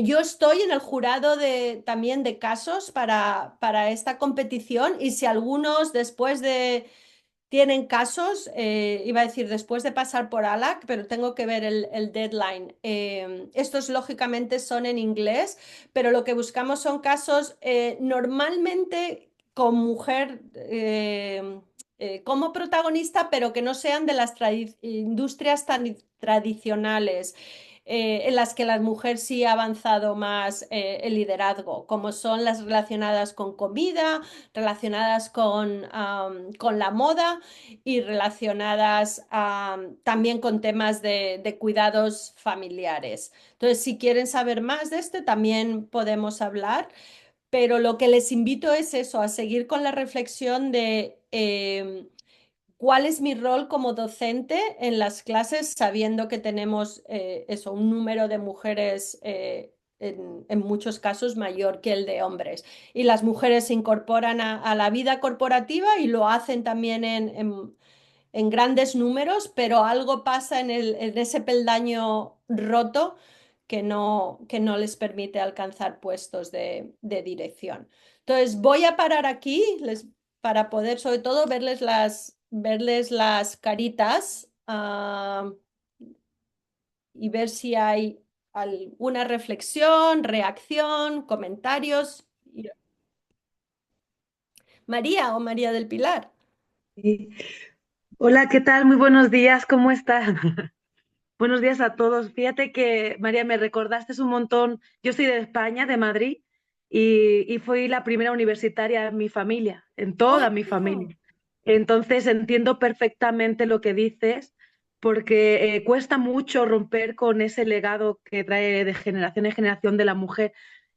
Yo estoy en el jurado también de casos para esta competición y si algunos después tienen casos, iba a decir después de pasar por ALAC, pero tengo que ver el deadline. Estos lógicamente son en inglés, pero lo que buscamos son casos normalmente con mujer como protagonista, pero que no sean de las industrias tan tradicionales. En las que la mujer sí ha avanzado más el liderazgo, como son las relacionadas con comida, relacionadas con la moda y relacionadas también con temas de cuidados familiares. Entonces, si quieren saber más de este, también podemos hablar, pero lo que les invito es eso, a seguir con la reflexión de cuál es mi rol como docente en las clases, sabiendo que tenemos eso, un número de mujeres en muchos casos mayor que el de hombres. Y las mujeres se incorporan a la vida corporativa y lo hacen también en grandes números, pero algo pasa en ese peldaño roto que no les permite alcanzar puestos de dirección. Entonces, voy a parar aquí para poder, sobre todo, verles las caritas y ver si hay alguna reflexión, reacción, comentarios. María o María del Pilar. Sí. Hola, ¿qué tal? Muy buenos días, ¿cómo estás? Buenos días a todos. Fíjate que, María, me recordaste un montón. Yo soy de España, de Madrid, y fui la primera universitaria en mi familia, en toda mi ¡Oh! familia. Entonces entiendo perfectamente lo que dices, porque cuesta mucho romper con ese legado que trae de generación en generación de la mujer.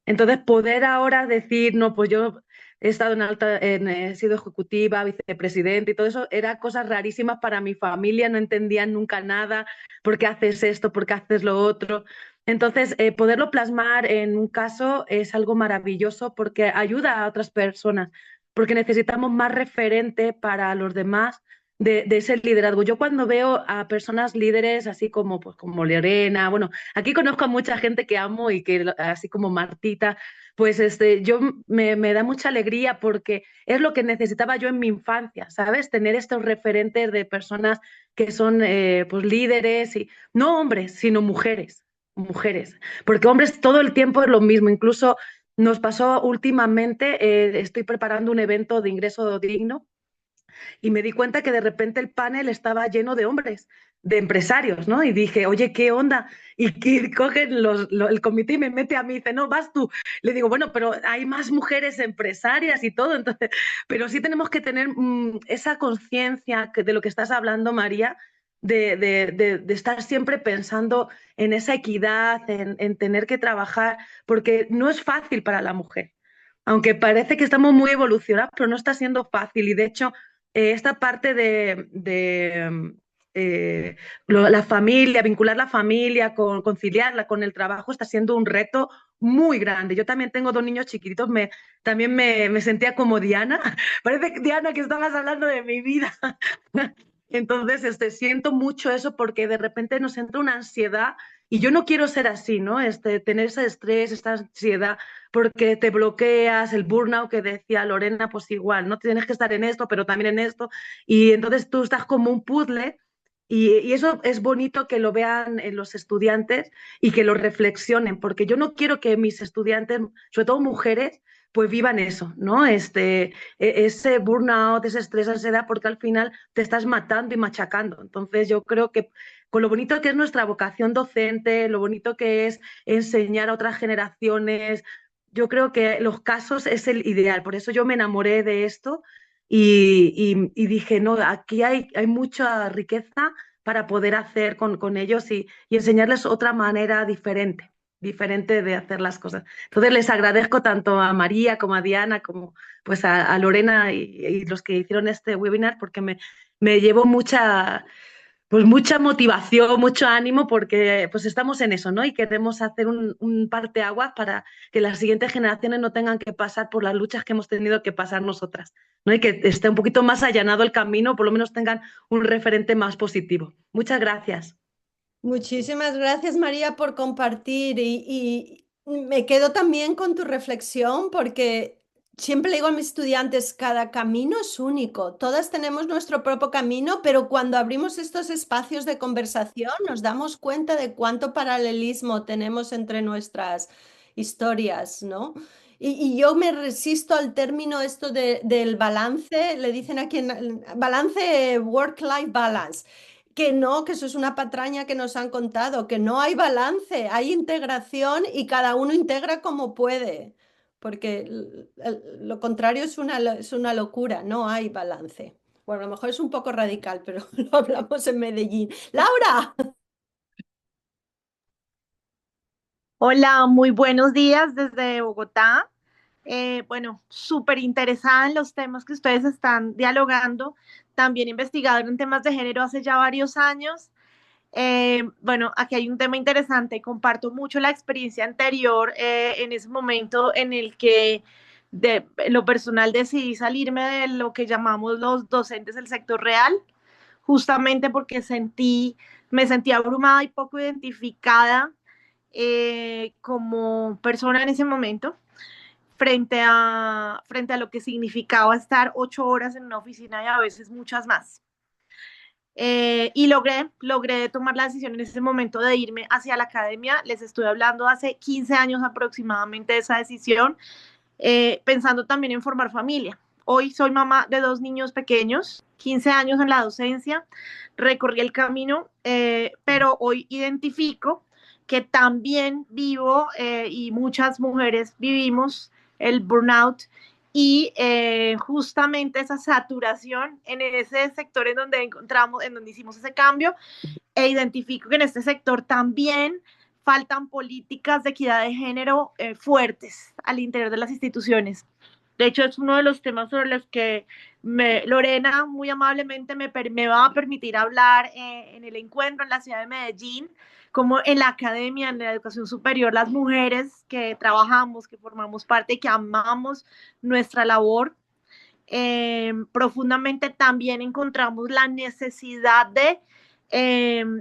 Entonces, poder ahora decir, no, pues yo he estado he sido ejecutiva, vicepresidente y todo eso, eran cosas rarísimas para mi familia, no entendían nunca nada, por qué haces esto, por qué haces lo otro. Entonces, poderlo plasmar en un caso es algo maravilloso porque ayuda a otras personas, porque necesitamos más referente para los demás de ese liderazgo. Yo cuando veo a personas líderes así como, pues, como Lorena, bueno, aquí conozco a mucha gente que amo y que así como Martita, pues yo me da mucha alegría porque es lo que necesitaba yo en mi infancia, ¿sabes? Tener estos referentes de personas que son pues líderes y no hombres, sino mujeres, porque hombres todo el tiempo es lo mismo, incluso nos pasó últimamente, estoy preparando un evento de ingreso digno y me di cuenta que de repente el panel estaba lleno de hombres, de empresarios, ¿no? Y dije, oye, ¿qué onda? Y que cogen el comité y me mete a mí, dice, no, vas tú. Le digo, bueno, pero hay más mujeres empresarias y todo, entonces, pero sí tenemos que tener esa conciencia de lo que estás hablando, María, de estar siempre pensando en esa equidad, en tener que trabajar, porque no es fácil para la mujer. Aunque parece que estamos muy evolucionados, pero no está siendo fácil. Y de hecho, esta parte eh, la familia, vincular la familia, conciliarla con el trabajo, está siendo un reto muy grande. Yo también tengo dos niños chiquititos, también me sentía como Diana. Parece, Diana, que estabas hablando de mi vida. Entonces, siento mucho eso porque de repente nos entra una ansiedad y yo no quiero ser así, ¿no? Tener ese estrés, esta ansiedad, porque te bloqueas, el burnout que decía Lorena, pues igual, no tienes que estar en esto, pero también en esto, y entonces tú estás como un puzzle y eso es bonito que lo vean en los estudiantes y que lo reflexionen, porque yo no quiero que mis estudiantes, sobre todo mujeres, pues vivan eso, ¿no? Ese burnout, ese estrés, ansiedad, porque al final te estás matando y machacando. Entonces yo creo que con lo bonito que es nuestra vocación docente, lo bonito que es enseñar a otras generaciones, yo creo que los casos es el ideal. Por eso yo me enamoré de esto y dije, no, aquí hay mucha riqueza para poder hacer con ellos y enseñarles otra manera diferente de hacer las cosas. Entonces les agradezco tanto a María como a Diana, como pues a Lorena y los que hicieron este webinar, porque me llevo pues mucha motivación, mucho ánimo, porque pues estamos en eso, ¿no? Y queremos hacer un parteaguas para que las siguientes generaciones no tengan que pasar por las luchas que hemos tenido que pasar nosotras, ¿no? Y que esté un poquito más allanado el camino, por lo menos tengan un referente más positivo. Muchas gracias. Muchísimas gracias, María, por compartir y me quedo también con tu reflexión porque siempre le digo a mis estudiantes, cada camino es único, todas tenemos nuestro propio camino, pero cuando abrimos estos espacios de conversación nos damos cuenta de cuánto paralelismo tenemos entre nuestras historias, ¿no? Y yo me resisto al término esto del balance, le dicen aquí en balance, work-life balance. Que no, que eso es una patraña que nos han contado, que no hay balance, hay integración y cada uno integra como puede, porque lo contrario es una locura, no hay balance. Bueno, a lo mejor es un poco radical, pero lo hablamos en Medellín. Laura, Hola, muy buenos días desde Bogotá. Bueno, súper interesada en los temas que ustedes están dialogando. También investigadora en temas de género hace ya varios años. Bueno, aquí hay un tema interesante. Comparto mucho la experiencia anterior en ese momento en el que en lo personal decidí salirme de lo que llamamos los docentes del sector real, justamente porque me sentí abrumada y poco identificada como persona en ese momento frente a lo que significaba estar 8 horas en una oficina y a veces muchas más. Y logré tomar la decisión en ese momento de irme hacia la academia. Les estoy hablando hace 15 años aproximadamente de esa decisión, pensando también en formar familia. Hoy soy mamá de 2 niños pequeños, 15 años en la docencia, recorrí el camino, pero hoy identifico que también vivo y muchas mujeres vivimos el burnout y justamente esa saturación en ese sector en donde encontramos, en donde hicimos ese cambio, e identifico que en este sector también faltan políticas de equidad de género fuertes al interior de las instituciones. De hecho, es uno de los temas sobre los que Lorena muy amablemente me va a permitir hablar en el encuentro en la ciudad de Medellín, como en la academia, en la educación superior, las mujeres que trabajamos, que formamos parte, que amamos nuestra labor, profundamente también encontramos la necesidad de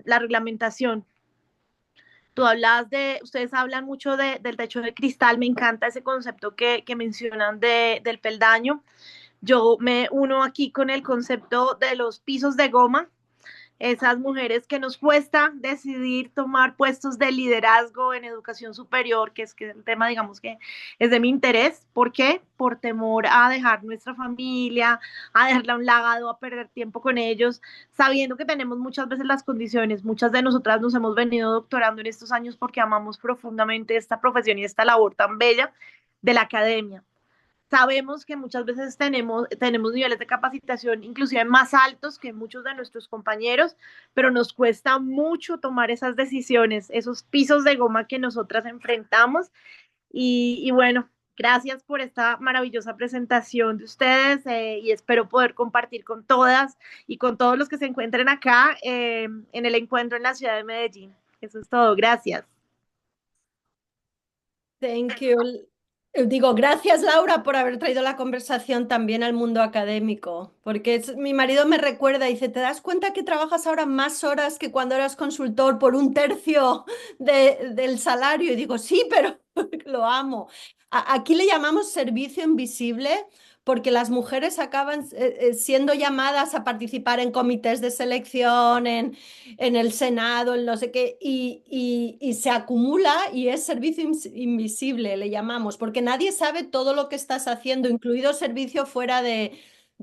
la reglamentación. Tú hablas ustedes hablan mucho del techo de cristal, me encanta ese concepto que mencionan del peldaño. Yo me uno aquí con el concepto de los pisos de goma, esas mujeres que nos cuesta decidir tomar puestos de liderazgo en educación superior, que es el tema, digamos, que es de mi interés. ¿Por qué? Por temor a dejar nuestra familia, a dejarla a un lado, a perder tiempo con ellos, sabiendo que tenemos muchas veces las condiciones. Muchas de nosotras nos hemos venido doctorando en estos años porque amamos profundamente esta profesión y esta labor tan bella de la academia. Sabemos que muchas veces tenemos niveles de capacitación inclusive más altos que muchos de nuestros compañeros, pero nos cuesta mucho tomar esas decisiones, esos pisos de goma que nosotras enfrentamos. Y bueno, gracias por esta maravillosa presentación de ustedes y espero poder compartir con todas y con todos los que se encuentren acá en el encuentro en la ciudad de Medellín. Eso es todo, gracias. Thank you. Digo, gracias Laura por haber traído la conversación también al mundo académico, porque mi marido me recuerda y dice, ¿te das cuenta que trabajas ahora más horas que cuando eras consultor por un tercio del salario? Y digo, sí, pero lo amo. Aquí le llamamos servicio invisible porque las mujeres acaban siendo llamadas a participar en comités de selección, en el Senado, en no sé qué, y se acumula y es servicio invisible, le llamamos, porque nadie sabe todo lo que estás haciendo, incluido servicio fuera de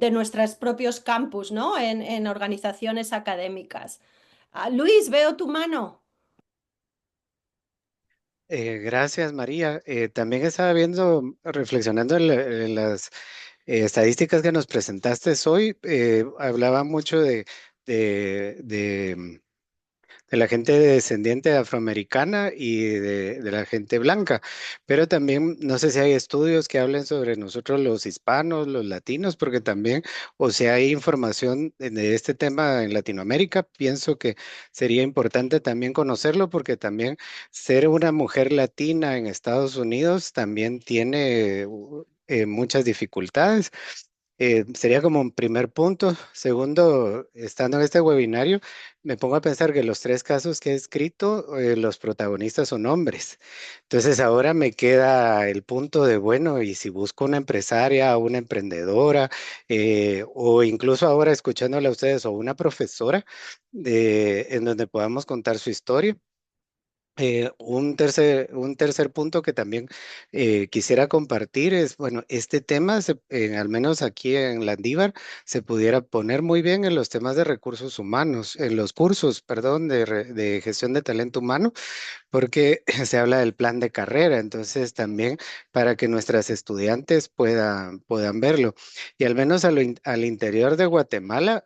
nuestros propios campus, ¿no? En organizaciones académicas. Luis, veo tu mano. Gracias, María. También estaba viendo, reflexionando en las estadísticas que nos presentaste hoy. Hablaba mucho de la gente descendiente afroamericana y de la gente blanca, pero también no sé si hay estudios que hablen sobre nosotros los hispanos, los latinos, porque también, o si hay información de este tema en Latinoamérica, pienso que sería importante también conocerlo, porque también ser una mujer latina en Estados Unidos también tiene muchas dificultades. Sería como un primer punto. Segundo, estando en este webinario, me pongo a pensar que los tres casos que he escrito, los protagonistas son hombres. Entonces ahora me queda el punto de, bueno, y si busco una empresaria, una emprendedora, o incluso ahora escuchándola a ustedes, o una profesora, en donde podamos contar su historia. Un tercer punto que también quisiera compartir es, bueno, este tema, al menos aquí en Landívar, se pudiera poner muy bien en los temas de recursos humanos, en los cursos, perdón, de gestión de talento humano, porque se habla del plan de carrera, entonces también para que nuestras estudiantes puedan verlo. Y al menos al interior de Guatemala,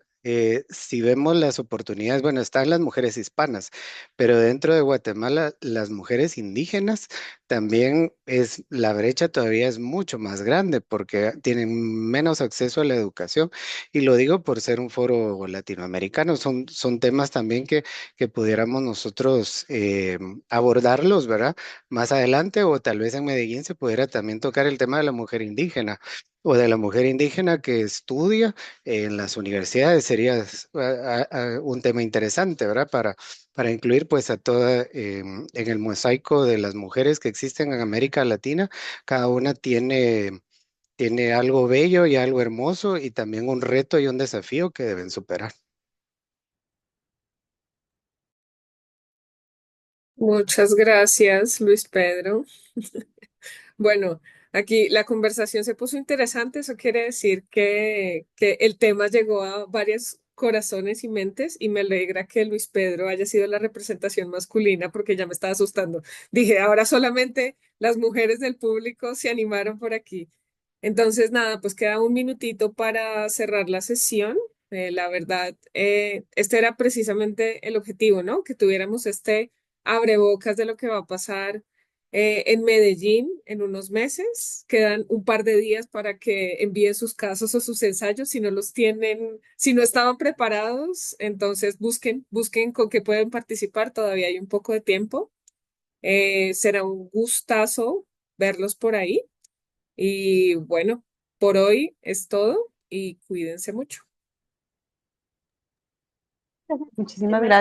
si vemos las oportunidades, bueno, están las mujeres hispanas, pero dentro de Guatemala, las mujeres indígenas también la brecha todavía es mucho más grande porque tienen menos acceso a la educación. Y lo digo por ser un foro latinoamericano, son temas también que pudiéramos nosotros abordarlos, ¿verdad? Más adelante o tal vez en Medellín se pudiera también tocar el tema de la mujer indígena o de la mujer indígena que estudia en las universidades. Sería un tema interesante, ¿verdad? Para incluir pues a toda en el mosaico de las mujeres que existen en América Latina. Cada una tiene algo bello y algo hermoso y también un reto y un desafío que deben superar. Muchas gracias, Luis Pedro. Bueno, aquí la conversación se puso interesante. Eso quiere decir que el tema llegó a varias corazones y mentes y me alegra que Luis Pedro haya sido la representación masculina porque ya me estaba asustando. Dije, ahora solamente las mujeres del público se animaron por aquí. Entonces, nada, pues queda un minutito para cerrar la sesión. La verdad, este era precisamente el objetivo, ¿no? Que tuviéramos este abrebocas de lo que va a pasar en Medellín en unos meses. Quedan un par de días para que envíen sus casos o sus ensayos. Si no los tienen, si no estaban preparados, entonces busquen con qué pueden participar. Todavía hay un poco de tiempo. Será un gustazo verlos por ahí. Y bueno, por hoy es todo y cuídense mucho. Muchísimas Muchísimas gracias.